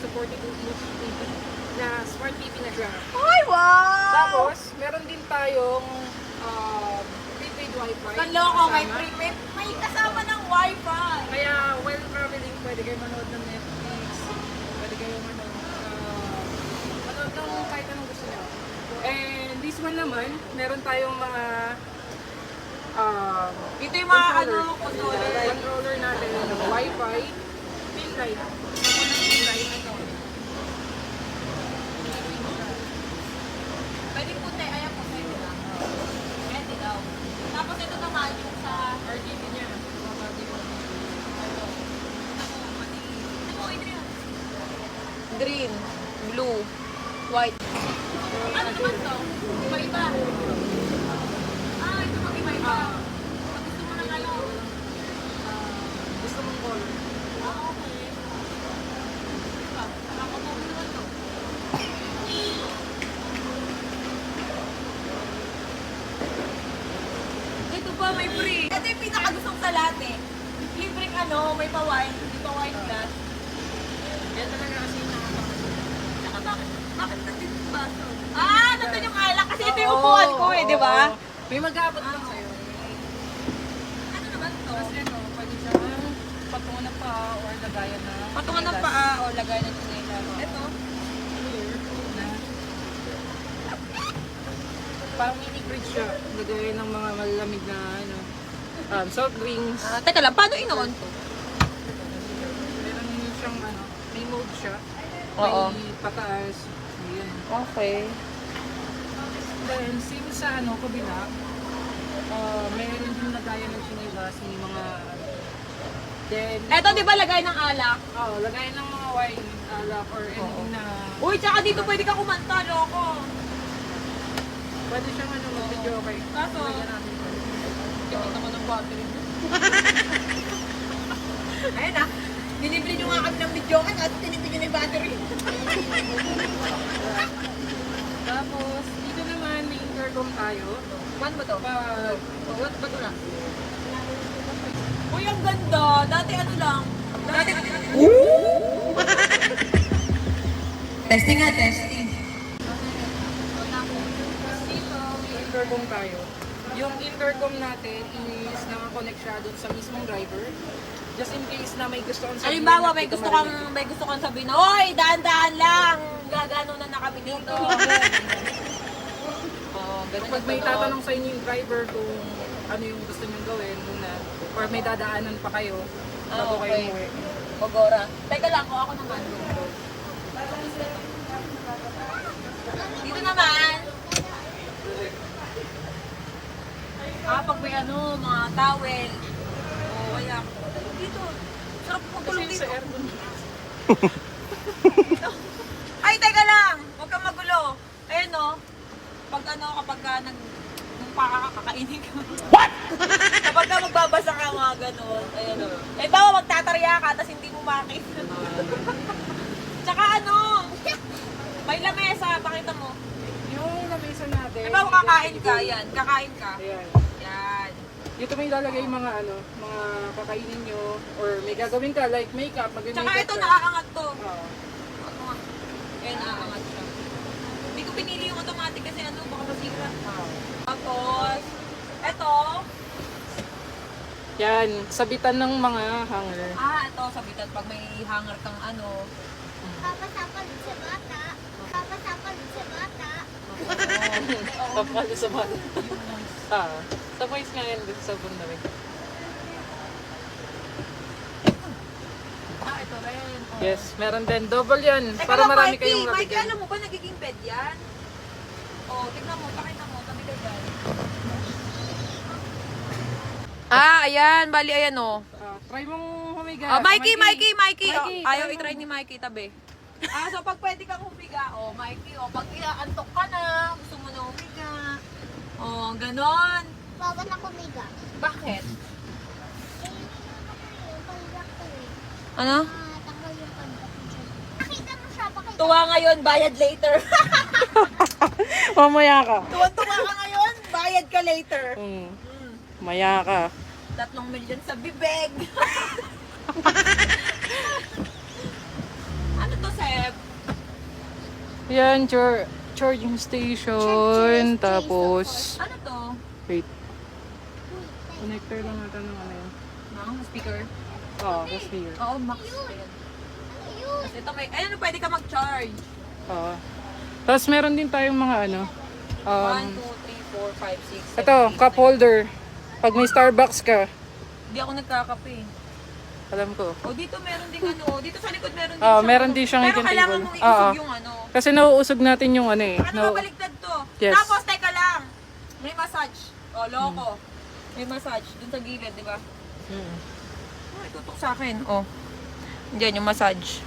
sa 42 inch TV na smart TV na siya. Ay, wow! Tapos, meron din tayong prepaid wifi. Kanloko, may kasama. prepaid. May kasama ng wifi. Kaya while traveling, pwede kayo manood ng Netflix, pwede kayo manood ng kahit anong gusto nyo. And this one naman, meron tayong mga Ito yung mga controller. controller natin, wifi, pin light. Pin light ito. Pwede puti. Ayan po, pwede lang. Pwede daw. Tapos ito naman yung sa RGB niya. green, blue, white. Ano naman to? Iba-iba. Ito mag-iba-iba. Pag gusto mo ng ano? Gusto mong color. Okay. Nakakapogi naman to. Ito pa, may free. Ito yung pinakagustong sa lahat eh. Libreng may pa-wine. Hindi pa-wine glass. Yan talaga kasi Saka bakit natin yung baso? Nandun yung alak kasi ito yung upuan ko eh, di ba? May mag-aabot lang sa'yo. Ano naman to? Kasi pwede siyang patungan ng paa or lagayan na Patungan ng paa o lagay ng chinelas. Ito. na parang mini fridge siya. Lagayan ng mga malalamig na soft drinks. Teka lang, paano inoon to? Meron siyang may mode siya. Oo. May pataas. Ayan. Okay. Then, same sa kabila, meron din lagayan ng chinelas, may mga then, Ito di ba lagay ng alak? lagayan ng mga wine, alak, or anything na Uy, tsaka dito pwede ka kumanta, loko. pwede siyang mag-video okay. Kaso, Lagyan natin ito. tipid naman ng battery. Ayun nilibre nyo nga kami ng video ka at tinipid nyo na yung battery. Tapos, dito naman may intercom tayo. One ba to? What ba ito na? Uy, ang ganda. Dati lang. Testing nga, testing. Dito, may intercom tayo. Yung intercom natin is nakakonect siya doon sa mismong driver. Just in case na may gusto kang sabihin. Halimbawa, na may hindi gusto ka kang marinig. sabihin na, Hoy, daan-daan lang. Gagano na kami dito. Pag may tatanong sa inyo yung driver kung ano yung gusto niyong gawin muna, or may dadaanan pa kayo, bago kayo okay. umuwi. Ogora. Teka lang, ako naman. Dito naman. Pag may mga towel. Kaya dito. Sarap magulong Kasi dito. sa aircon. Ay, teka lang. Huwag kang magulo. Ayun pag kapag ka kakainin ka. What? Kapag ka magbabasa ka mga ganun. Ayun bawa magtatarya ka, tapos hindi mo makita. Tsaka may lamesa, pakita mo. Yung lamesa natin. Bawa kakain ka, yan. Kakain ka. Ayan. Yan. Dito may lalagay yung mga mga kakainin nyo, or may gagawin ka, like makeup, mag-makeup Tsaka ito, ka. nakaangat to. Oo. Ayan, nakaangat siya. Hindi ko pinili yung automatic kasi baka masira. Oo. Tapos, ito. Yan, sabitan ng mga hanger. Ito, sabitan pag may hanger kang Papasapal sa bata. Papasapal sa bata. Kapal sa bata. Sa voice nga yan, sa bunda rin. Ito rin. Yes, meron din. Double yan. Teka Para lang, marami Mikey. kayong Mikey, mabigyan. alam mo ba nagiging bed yan? Tignan mo, pakita mo, tabi ka dyan. Ayan, bali, ayan Try mong humiga. Mikey. Ayaw try i-try ni Mikey, tabi. So pag pwede kang humiga, Mikey, pag antok ka na, gusto mo na humiga. Ganon. Bawal na kumiga. Bakit? Yung pandak ko eh. Ano? Tanggal yung pandak ko dyan. Nakita mo siya, pakita. Tuwa ngayon, bayad later. Mamaya ka. Tuwa ka ngayon, bayad ka later. Maya ka. 3 milyon sa bibig. Ano to, concept. Yan, charging station. Tapos, Ano to? wait. Connector lang natin ng ano yun. Speaker? Oo, kasi here. Oo, max. Ayan. Tapos ito may, ayun, pwede ka mag-charge. Oo. Tapos meron din tayong mga ano. 1, 2, 3, 4, 5, 6, 7, Ito, 8, cup 9. holder. Pag may Starbucks ka, Hindi ako nagkakape. alam ko. O dito meron din ano, dito sa likod meron din Meron din siyang pero hidden kailangan table. mong iusog Oo. yung ano. Kasi nauusog natin yung ano eh. Ano mabaligtad to? Yes. Tapos, teka lang. May massage. O, loko. May massage. Dun sa gilid, di ba? Mm. Oh, itutok sa akin. O. Diyan yung massage.